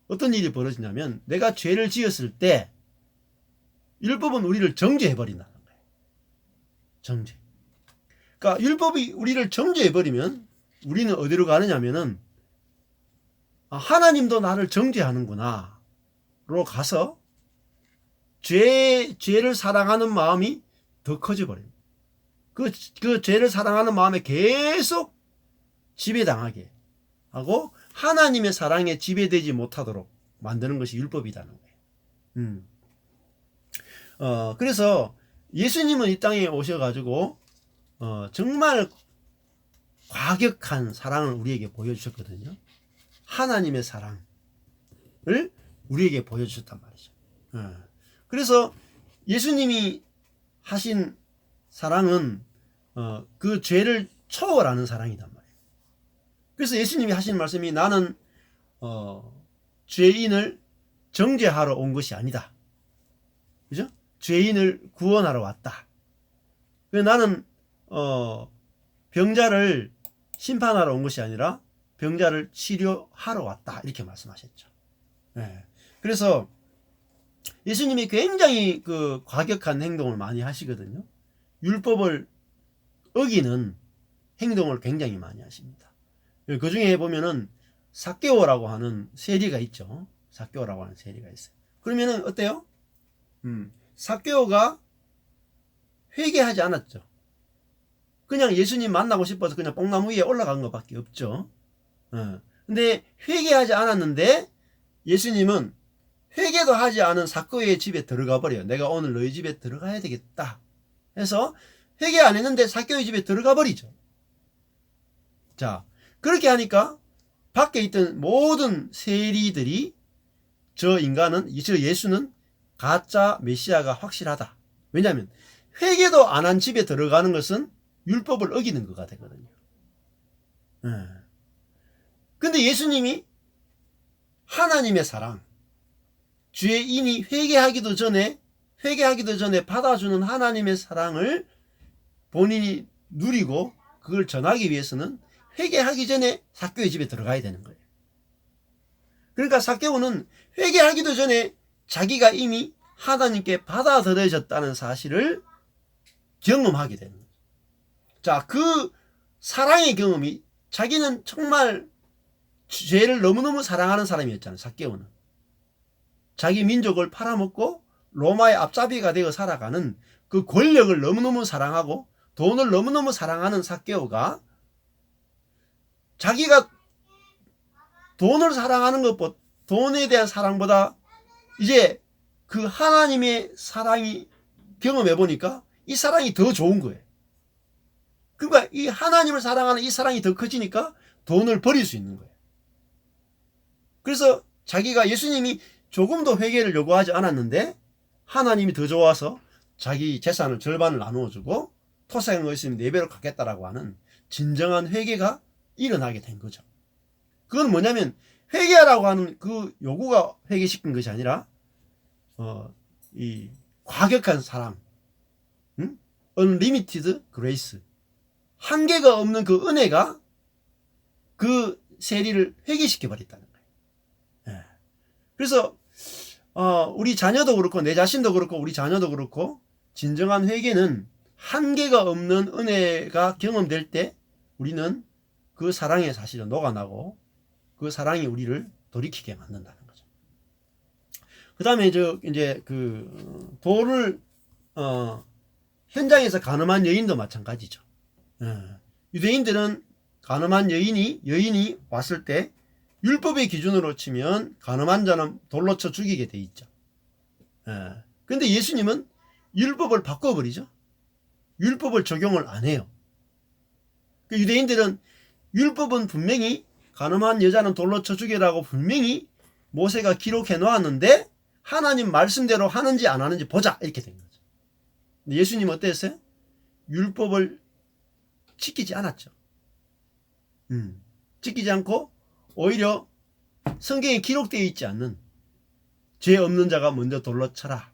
어떤 일이 벌어지냐면 내가 죄를 지었을 때 율법은 우리를 정죄해버린다는 거예요. 정죄. 그러니까 율법이 우리를 정죄해버리면 우리는 어디로 가느냐면은 하나님도 나를 정죄하는구나 로 가서 죄를 사랑하는 마음이 더 커져버립니다. 그 죄를 사랑하는 마음에 계속 지배당하게 하고 하나님의 사랑에 지배되지 못하도록 만드는 것이 율법이라는 거예요. 그래서 예수님은 이 땅에 오셔가지고 정말 과격한 사랑을 우리에게 보여주셨거든요. 하나님의 사랑을 우리에게 보여주셨단 말이죠. 그래서 예수님이 하신 사랑은 그 죄를 초월하는 사랑이단 말이에요. 그래서 예수님이 하신 말씀이 나는 죄인을 정죄하러 온 것이 아니다. 그죠? 죄인을 구원하러 왔다. 나는 병자를 심판하러 온 것이 아니라 병자를 치료하러 왔다. 이렇게 말씀하셨죠. 그래서 예수님이 굉장히 그 과격한 행동을 많이 하시거든요. 율법을 어기는 행동을 굉장히 많이 하십니다. 그 중에 보면은 삭개오라고 하는 세리가 있죠. 삭개오라고 하는 세리가 있어요. 그러면은 어때요? 삭개오가 회개하지 않았죠. 그냥 예수님 만나고 싶어서 그냥 뽕나무 위에 올라간 것밖에 없죠. 근데 회개하지 않았는데 예수님은 회개도 하지 않은 삭개오의 집에 들어가 버려요. 내가 오늘 너희 집에 들어가야 되겠다 해서 회개 안 했는데 삭개오의 집에 들어가 버리죠. 자, 그렇게 하니까 밖에 있던 모든 세리들이 저 예수는 가짜 메시아가 확실하다. 왜냐하면 회개도 안 한 집에 들어가는 것은 율법을 어기는 거가 되거든요. 근데 예수님이 하나님의 사랑, 죄인이 회개하기도 전에 받아주는 하나님의 사랑을 본인이 누리고 그걸 전하기 위해서는 회개하기 전에 삭개오의 집에 들어가야 되는 거예요. 그러니까 삭개오는 회개하기도 전에 자기가 이미 하나님께 받아들여졌다는 사실을 경험하게 되는 거예요. 자, 그 사랑의 경험이, 자기는 정말 죄를 너무너무 사랑하는 사람이었잖아요. 삭개오는 자기 민족을 팔아먹고 로마의 앞잡이가 되어 살아가는 그 권력을 너무너무 사랑하고 돈을 너무너무 사랑하는 삭개오가 자기가 돈을 사랑하는 것보다, 돈에 대한 사랑보다 이제 그 하나님의 사랑이 경험해 보니까 이 사랑이 더 좋은 거예요. 그러니까 이 하나님을 사랑하는 이 사랑이 더 커지니까 돈을 버릴 수 있는 거예요. 그래서 자기가, 예수님이 조금도 회개를 요구하지 않았는데 하나님이 더 좋아서 자기 재산을 절반을 나누어주고 토생을 있으면 4배로 갚겠다라고 하는 진정한 회개가 일어나게 된 거죠. 그건 뭐냐면 회개하라고 하는 그 요구가 회개시킨 것이 아니라 이 과격한 사랑, unlimited grace, 한계가 없는 그 은혜가 그 세리를 회개시켜 버렸다는 거예요. 그래서 우리 자녀도 그렇고 내 자신도 그렇고 우리 자녀도 그렇고 진정한 회개는 한계가 없는 은혜가 경험될 때 우리는 그 사랑에 사실은 녹아나고 그 사랑이 우리를 돌이키게 만든다는 거죠. 그 다음에 이제 그 돌을 현장에서 가늠한 여인도 마찬가지죠. 유대인들은 가늠한 여인이 왔을 때 율법의 기준으로 치면 가늠한 자는 돌로 쳐 죽이게 돼 있죠. 근데 예수님은 율법을 바꿔버리죠. 율법을 적용을 안 해요. 그 유대인들은 율법은 분명히 가늠한 여자는 돌로 쳐 죽이라고 분명히 모세가 기록해 놓았는데 하나님 말씀대로 하는지 안 하는지 보자, 이렇게 된 거죠. 근데 예수님은 어땠어요? 율법을 지키지 않았죠. 지키지 않고 오히려 성경에 기록되어 있지 않는 죄 없는 자가 먼저 돌로 쳐라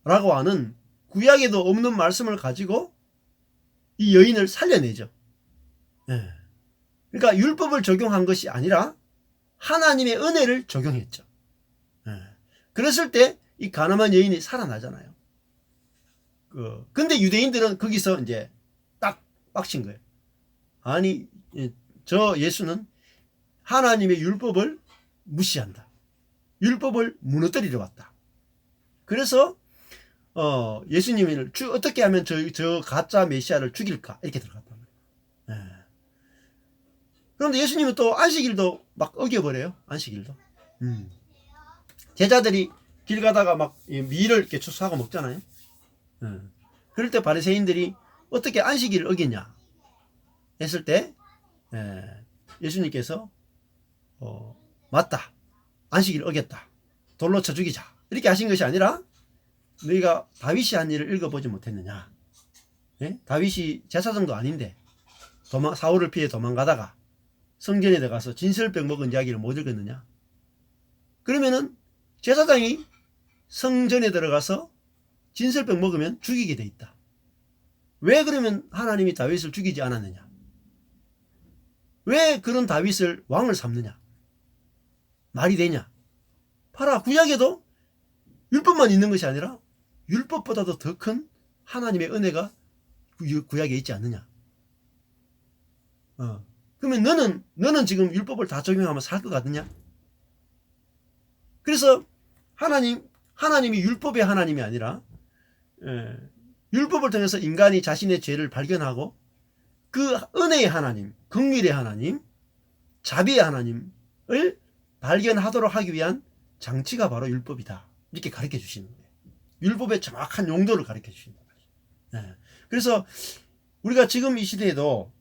라고 하는 구약에도 없는 말씀을 가지고 이 여인을 살려내죠. 그러니까 율법을 적용한 것이 아니라 하나님의 은혜를 적용했죠. 그랬을 때 이 가늠한 여인이 살아나잖아요. 근데 유대인들은 거기서 이제 딱 빡친 거예요. 아니, 저 예수는 하나님의 율법을 무시한다. 율법을 무너뜨리러 왔다. 그래서 예수님을 어떻게 하면 저 가짜 메시아를 죽일까 이렇게 들어갔단 말이에요. 그런데 예수님은 또 안식일도 막 어겨버려요. 안식일도. 제자들이 길 가다가 막 밀을 이렇게 추수하고 먹잖아요. 그럴 때 바리새인들이 어떻게 안식일을 어겼냐 했을 때 예수님께서 맞다. 안식일을 어겼다. 돌로 쳐 죽이자. 이렇게 하신 것이 아니라 너희가 다윗이 한 일을 읽어보지 못했느냐. 다윗이 제사장도 아닌데 사울을 피해 도망가다가 성전에 들어가서 진설병 먹은 이야기를 못 읽었느냐. 그러면은 제사장이 성전에 들어가서 진설병 먹으면 죽이게 돼 있다. 왜 그러면 하나님이 다윗을 죽이지 않았느냐. 왜 그런 다윗을 왕을 삼느냐. 말이 되냐. 봐라, 구약에도 율법만 있는 것이 아니라 율법보다도 더 큰 하나님의 은혜가 구약에 있지 않느냐. 그러면 너는 지금 율법을 다 적용하면 살 것 같느냐. 그래서 하나님이 율법의 하나님이 아니라 율법을 통해서 인간이 자신의 죄를 발견하고 그 은혜의 하나님, 긍휼의 하나님, 자비의 하나님을 발견하도록 하기 위한 장치가 바로 율법이다. 이렇게 가르쳐 주시는 거예요. 율법의 정확한 용도를 가르쳐 주시는 거예요. 그래서 우리가 지금 이 시대에도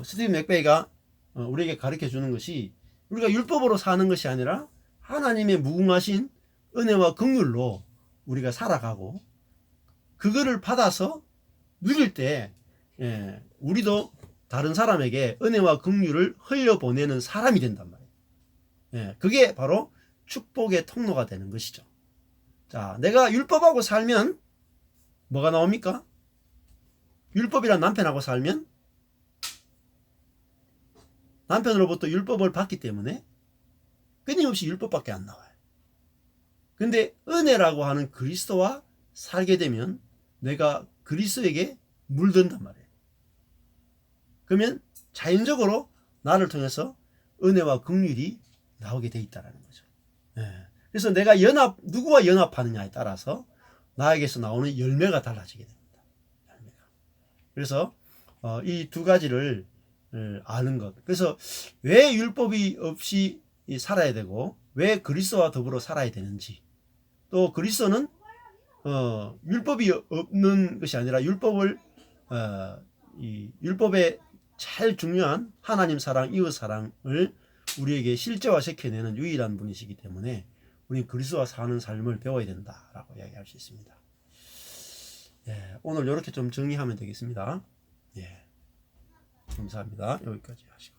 스티븐 맥베이가 우리에게 가르쳐 주는 것이 우리가 율법으로 사는 것이 아니라 하나님의 무궁하신 은혜와 긍휼로 우리가 살아가고 그거를 받아서 누릴 때 우리도 다른 사람에게 은혜와 긍휼을 흘려보내는 사람이 된단 말이에요. 그게 바로 축복의 통로가 되는 것이죠. 자, 내가 율법하고 살면 뭐가 나옵니까? 율법이란 남편하고 살면 남편으로부터 율법을 받기 때문에 끊임없이 율법밖에 안 나와요. 근데 은혜라고 하는 그리스도와 살게 되면 내가 그리스도에게 물든단 말이에요. 그러면 자연적으로 나를 통해서 은혜와 긍휼이 나오게 돼 있다는 거죠. 그래서 내가 누구와 연합하느냐에 따라서 나에게서 나오는 열매가 달라지게 됩니다. 그래서 이 두 가지를 아는 것. 그래서 왜 율법이 없이 살아야 되고 왜 그리스도와 더불어 살아야 되는지, 또 그리스도는 율법이 없는 것이 아니라 율법의 제일 중요한 하나님 사랑, 이웃 사랑을 우리에게 실제화 시켜내는 유일한 분이시기 때문에 우리 그리스도와 사는 삶을 배워야 된다라고 이야기할 수 있습니다. 오늘 이렇게 좀 정리하면 되겠습니다. 감사합니다. 여기까지 하시고.